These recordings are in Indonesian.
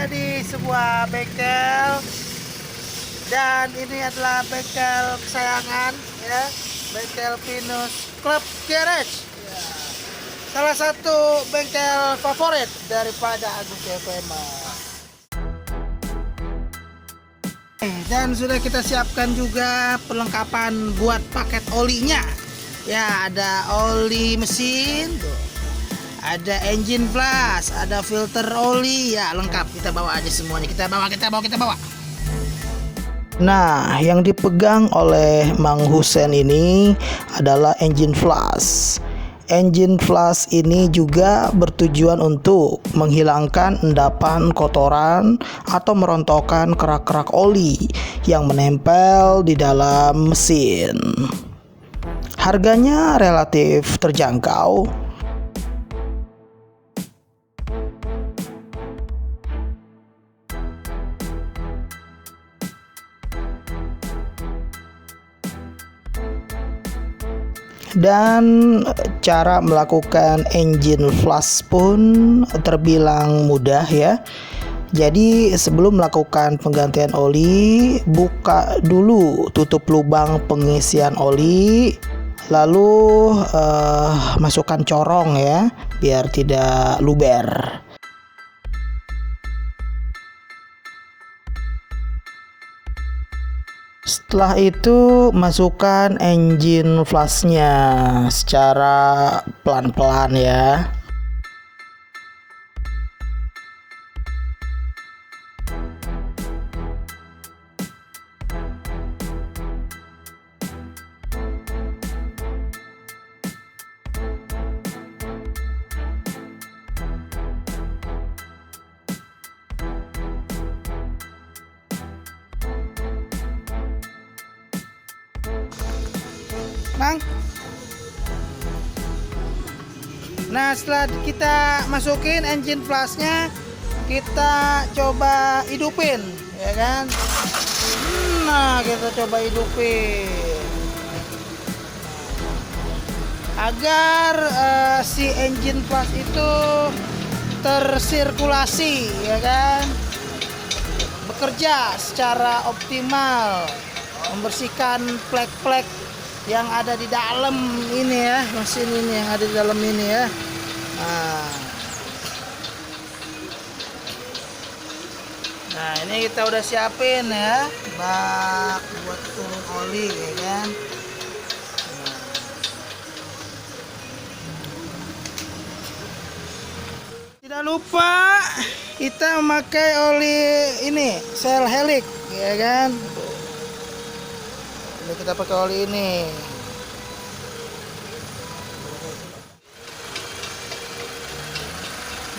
berada di sebuah bengkel dan ini adalah bengkel kesayangan ya, bengkel Pinus Club Garage. Salah satu bengkel favorit daripada Agus CVMA. Dan sudah kita siapkan juga perlengkapan buat paket olinya. Ya, ada oli mesin, ada engine flush, ada filter oli, ya lengkap. Kita bawa aja semuanya. Kita bawa. Nah, yang dipegang oleh Mang Husen ini adalah engine flush. Engine flush ini juga bertujuan untuk menghilangkan endapan kotoran atau merontokkan kerak-kerak oli yang menempel di dalam mesin. Harganya relatif terjangkau. Dan cara melakukan engine flush pun terbilang mudah ya. Jadi sebelum melakukan penggantian oli, buka dulu tutup lubang pengisian oli, lalu masukkan corong ya, biar tidak luber. Setelah itu masukkan engine flushnya secara pelan-pelan ya. Nah, setelah kita masukin engine flushnya, kita coba hidupin, ya kan? Nah, kita coba hidupin agar si engine flush itu tersirkulasi, ya kan? Bekerja secara optimal, membersihkan plek-plek yang ada di dalam ini ya, mesin ini yang ada di dalam ini ya. Nah, ini kita udah siapin ya bak buat turun oli ya kan. Tidak lupa kita memakai oli ini Shell Helix ya kan. Ini kita pakai oli ini.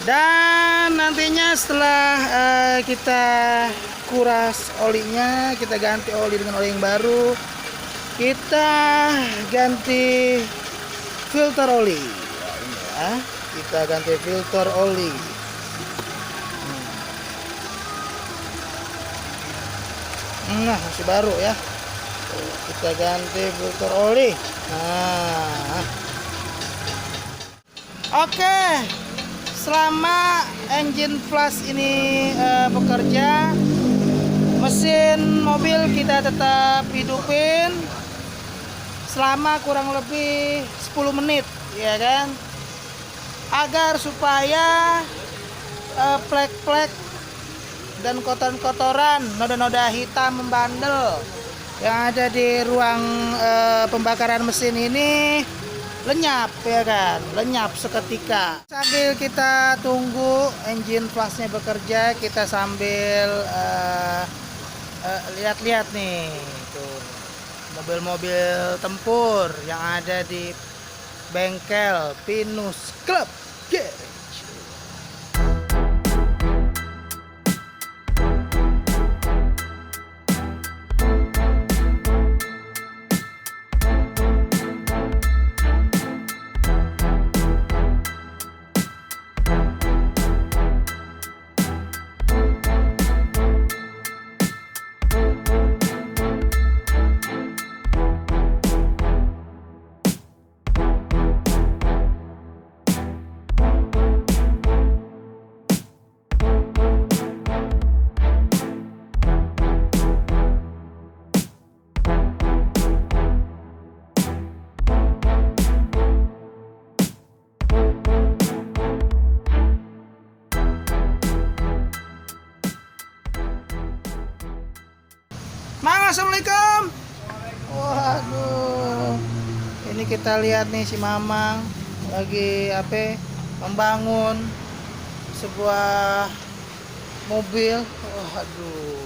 Dan nantinya setelah kita kuras olinya, kita ganti oli dengan oli yang baru. Kita ganti filter oli. Ya, kita ganti filter oli. Nah, masih baru ya. Kita ganti filter oli. Nah, oke. Selama engine flush ini bekerja, mesin mobil kita tetap hidupin selama kurang lebih 10 menit, ya kan? Agar supaya plek-plek dan kotoran-kotoran, noda-noda hitam membandel yang ada di ruang pembakaran mesin ini lenyap, ya kan, lenyap seketika. Sambil kita tunggu engine flushnya bekerja, kita sambil lihat-lihat nih tuh mobil-mobil tempur yang ada di bengkel Pinus Club Garage. Assalamualaikum. Waduh, ini kita lihat nih si Mamang lagi membangun sebuah mobil. Waduh.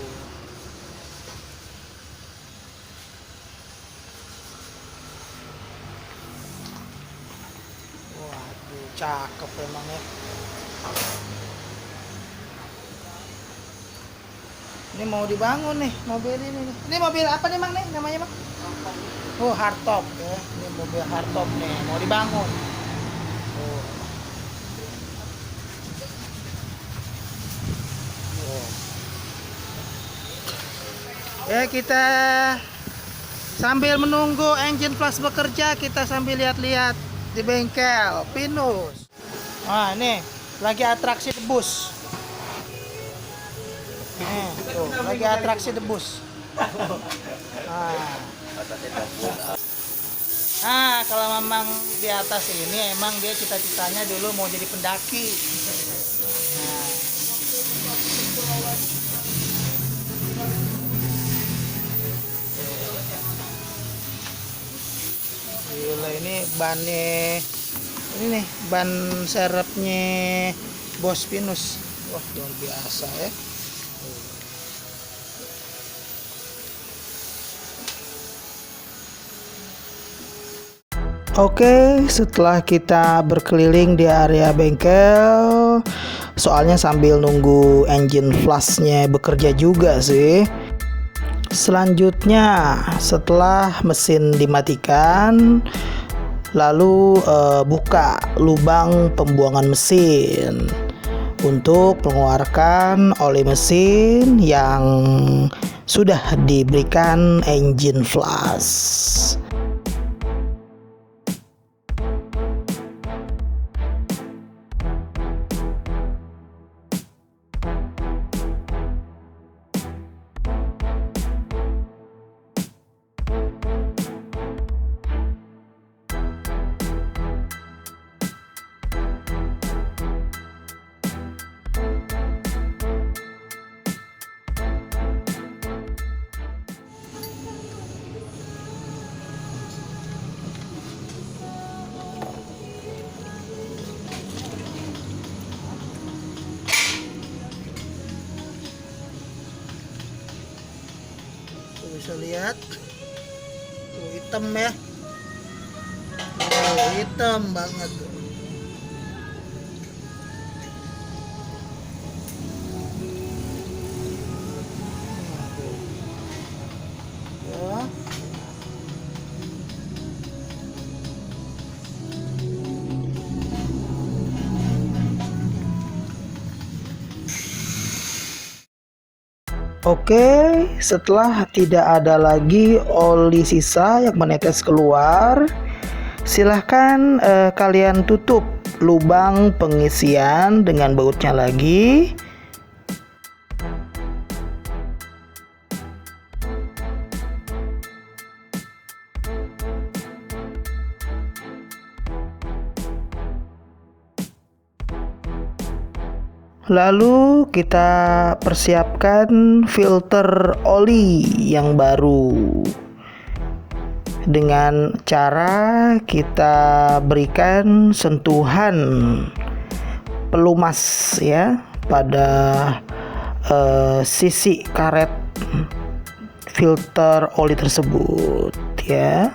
Waduh, cakep emang ya. Ini mau dibangun nih mobil ini nih. Ini mobil apa nih Mang nih namanya Mang? Oh, hardtop ya. Ini mobil hardtop nih mau dibangun. Oh. Oh. Ya, kita sambil menunggu engine plus bekerja, kita sambil lihat-lihat di bengkel Pinus. Nah, ini lagi atraksi debus. Tuh, lagi atraksi debus. Nah, kalau memang di atas ini emang dia cita-citanya dulu mau jadi pendaki. Nah. Gila, ini bannya, ini nih ban serepnya Bos Pinus. Wah, luar biasa ya. Oke, setelah kita berkeliling di area bengkel, soalnya sambil nunggu engine flashnya bekerja juga sih. Selanjutnya, setelah mesin dimatikan, lalu buka lubang pembuangan mesin untuk mengeluarkan oli mesin yang sudah diberikan engine flash. Bisa lihat tuh, hitam ya. Oh, hitam banget tuh. Ya. Oke, setelah tidak ada lagi oli sisa yang menetes keluar, silahkan kalian tutup lubang pengisian dengan bautnya lagi. Lalu kita persiapkan filter oli yang baru dengan cara kita berikan sentuhan pelumas ya pada sisi karet filter oli tersebut ya.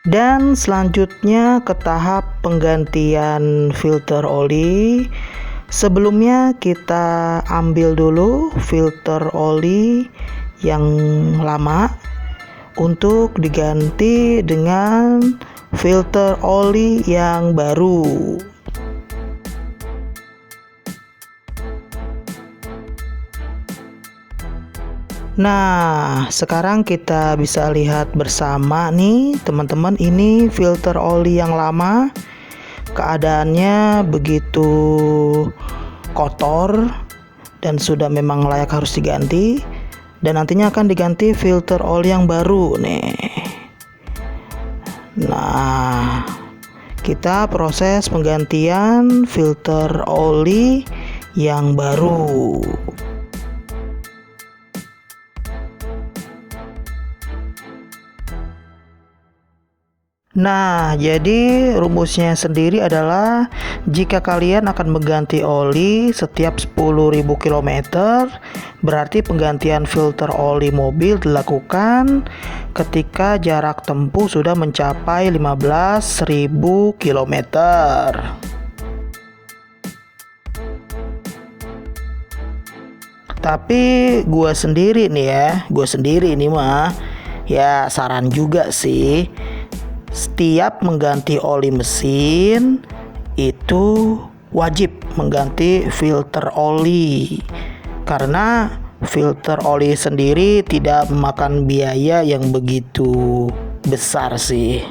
Dan selanjutnya ke tahap penggantian filter oli. Sebelumnya kita ambil dulu filter oli yang lama untuk diganti dengan filter oli yang baru. Nah, sekarang kita bisa lihat bersama nih teman-teman, ini filter oli yang lama. Keadaannya begitu kotor dan sudah memang layak harus diganti. Dan nantinya akan diganti filter oli yang baru nih. Nah, kita proses penggantian filter oli yang baru. Nah, jadi rumusnya sendiri adalah jika kalian akan mengganti oli setiap 10.000 km, berarti penggantian filter oli mobil dilakukan ketika jarak tempuh sudah mencapai 15.000 km. Tapi gue sendiri nih mah ya saran juga sih, setiap mengganti oli mesin itu wajib mengganti filter oli, karena filter oli sendiri tidak memakan biaya yang begitu besar sih.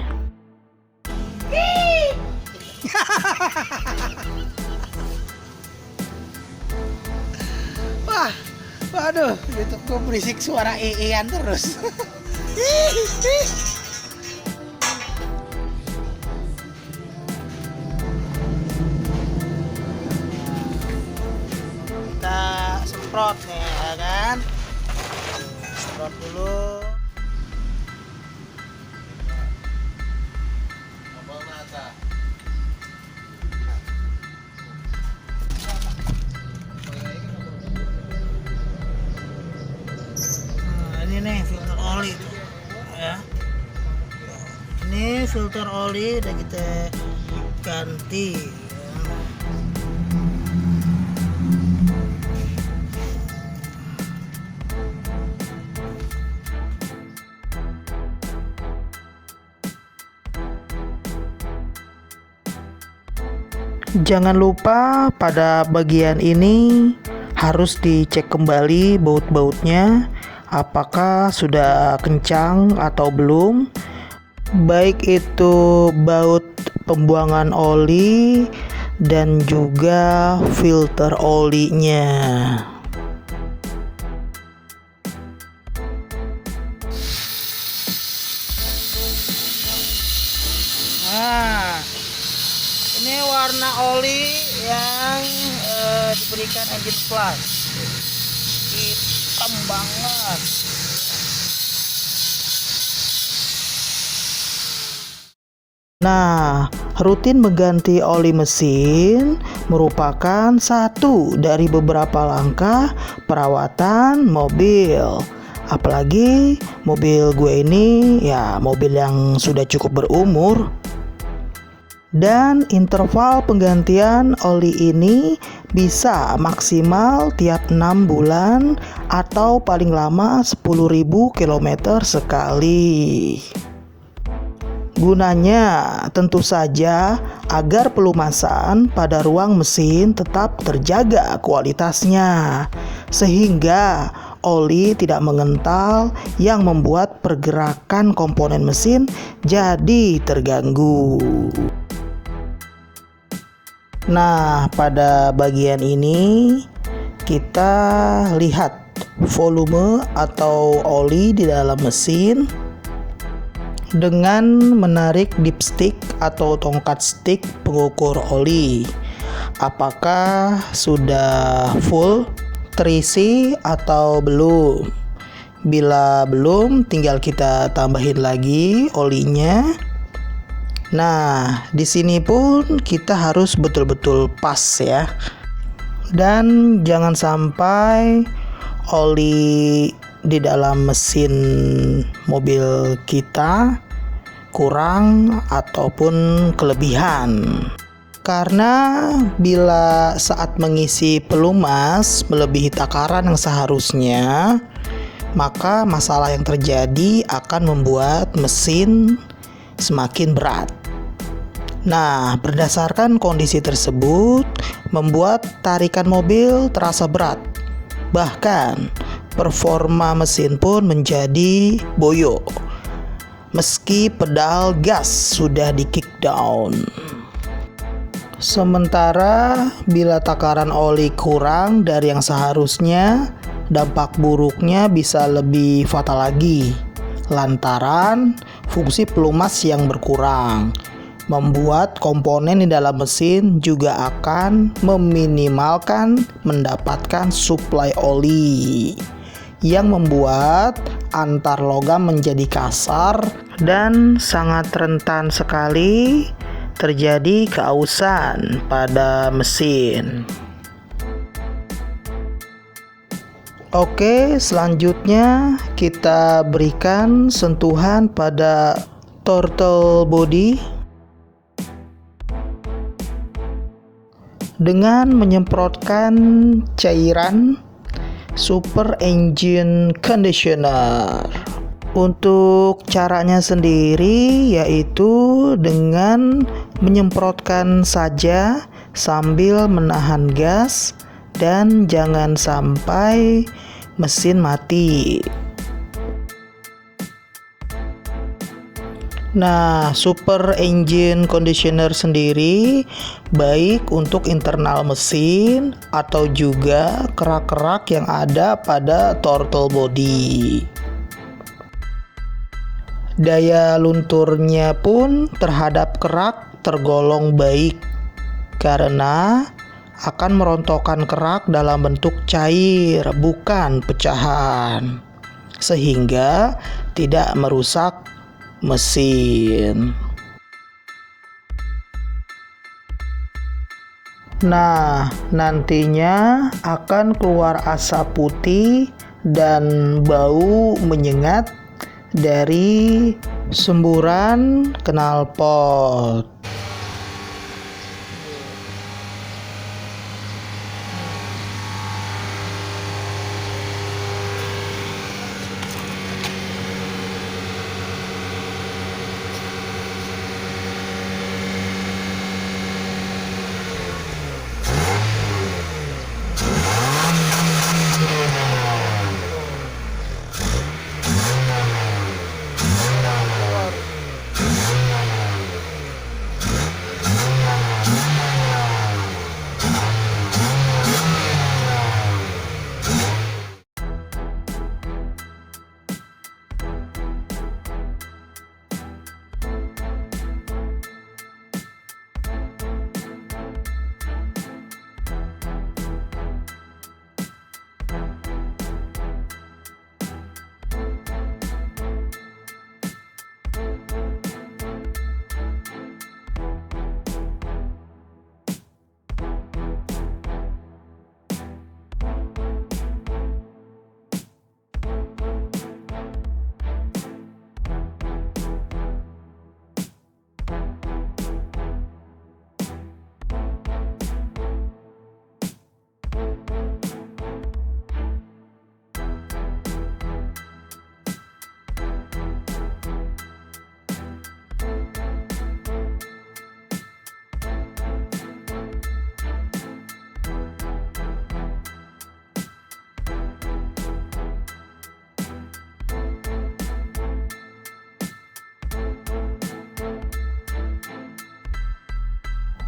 Waduh, YouTube gue berisik suara EE-an terus. Kita semprot nih, ya kan? Semprot dulu. Ini nih filter oli ya. Ini filter oli udah kita ganti ya. Jangan lupa pada bagian ini harus dicek kembali baut-bautnya, apakah sudah kencang atau belum, baik itu baut pembuangan oli dan juga filter olinya. Nah, ini warna oli yang diberikan Engine Plus, hitam banget. Nah, rutin mengganti oli mesin merupakan satu dari beberapa langkah perawatan mobil. Apalagi mobil gue ini ya mobil yang sudah cukup berumur. Dan interval penggantian oli ini bisa maksimal tiap 6 bulan atau paling lama 10.000 km sekali. Gunanya tentu saja agar pelumasan pada ruang mesin tetap terjaga kualitasnya, sehingga oli tidak mengental yang membuat pergerakan komponen mesin jadi terganggu. Nah, pada bagian ini kita lihat volume atau oli di dalam mesin dengan menarik dipstick atau tongkat stick pengukur oli. Apakah sudah full terisi atau belum? Bila belum, tinggal kita tambahin lagi olinya. Nah, di sini pun kita harus betul-betul pas ya. Dan jangan sampai oli di dalam mesin mobil kita kurang ataupun kelebihan. Karena bila saat mengisi pelumas melebihi takaran yang seharusnya, maka masalah yang terjadi akan membuat mesin semakin berat. Nah, berdasarkan kondisi tersebut membuat tarikan mobil terasa berat. Bahkan performa mesin pun menjadi boyo. Meski pedal gas sudah di kick down. Sementara bila takaran oli kurang dari yang seharusnya, dampak buruknya bisa lebih fatal lagi. Lantaran fungsi pelumas yang berkurang, membuat komponen di dalam mesin juga akan meminimalkan mendapatkan suplai oli, yang membuat antar logam menjadi kasar dan sangat rentan sekali terjadi keausan pada mesin. Oke, selanjutnya kita berikan sentuhan pada throttle body dengan menyemprotkan cairan Super Engine Conditioner. Untuk caranya sendiri yaitu dengan menyemprotkan saja sambil menahan gas dan jangan sampai mesin mati. Nah, Super Engine Conditioner sendiri baik untuk internal mesin atau juga kerak-kerak yang ada pada throttle body. Daya lunturnya pun terhadap kerak tergolong baik karena akan merontokkan kerak dalam bentuk cair, bukan pecahan, sehingga tidak merusak mesin. Nah, nantinya akan keluar asap putih dan bau menyengat dari semburan knalpot.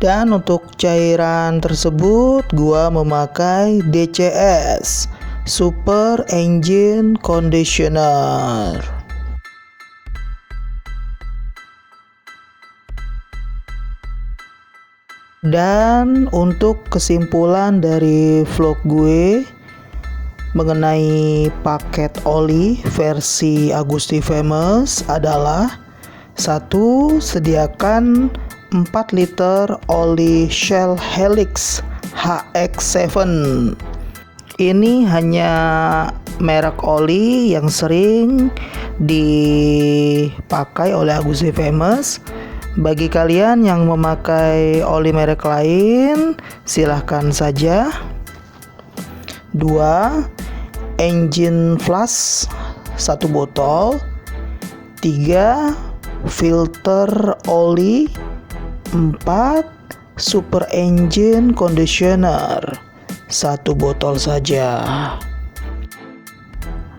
Dan untuk cairan tersebut gua memakai DCS Super Engine Conditioner. Dan untuk kesimpulan dari vlog gue mengenai paket oli versi Agusti Famous adalah: 1. Sediakan 4 liter oli Shell Helix HX7. Ini hanya merek oli yang sering dipakai oleh Agusti Famous. Bagi kalian yang memakai oli merek lain, silahkan saja. 2. Engine flash 1 botol. 3. Filter oli. 4. Super Engine Conditioner 1 botol saja.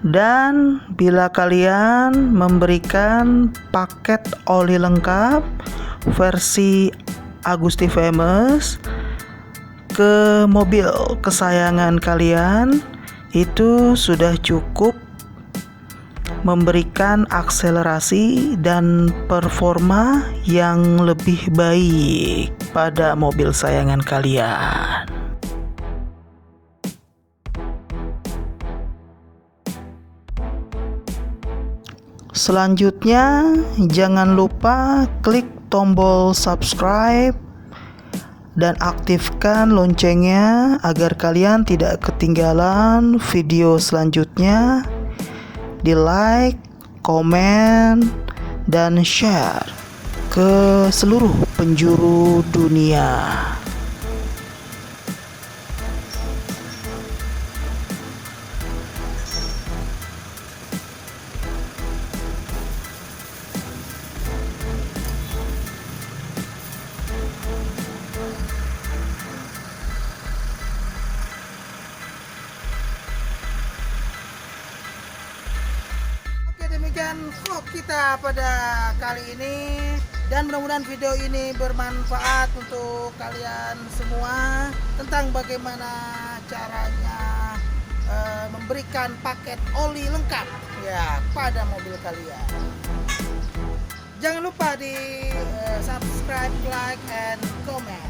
Dan bila kalian memberikan paket oli lengkap versi Agusti Famous ke mobil kesayangan kalian, itu sudah cukup memberikan akselerasi dan performa yang lebih baik pada mobil sayangan kalian. Selanjutnya, jangan lupa klik tombol subscribe dan aktifkan loncengnya agar kalian tidak ketinggalan video selanjutnya. Di like, komen, dan share ke seluruh penjuru dunia. Demikian vlog kita pada kali ini, dan mudah-mudahan video ini bermanfaat untuk kalian semua tentang bagaimana caranya memberikan paket oli lengkap ya pada mobil kalian. Jangan lupa di subscribe, like, and comment.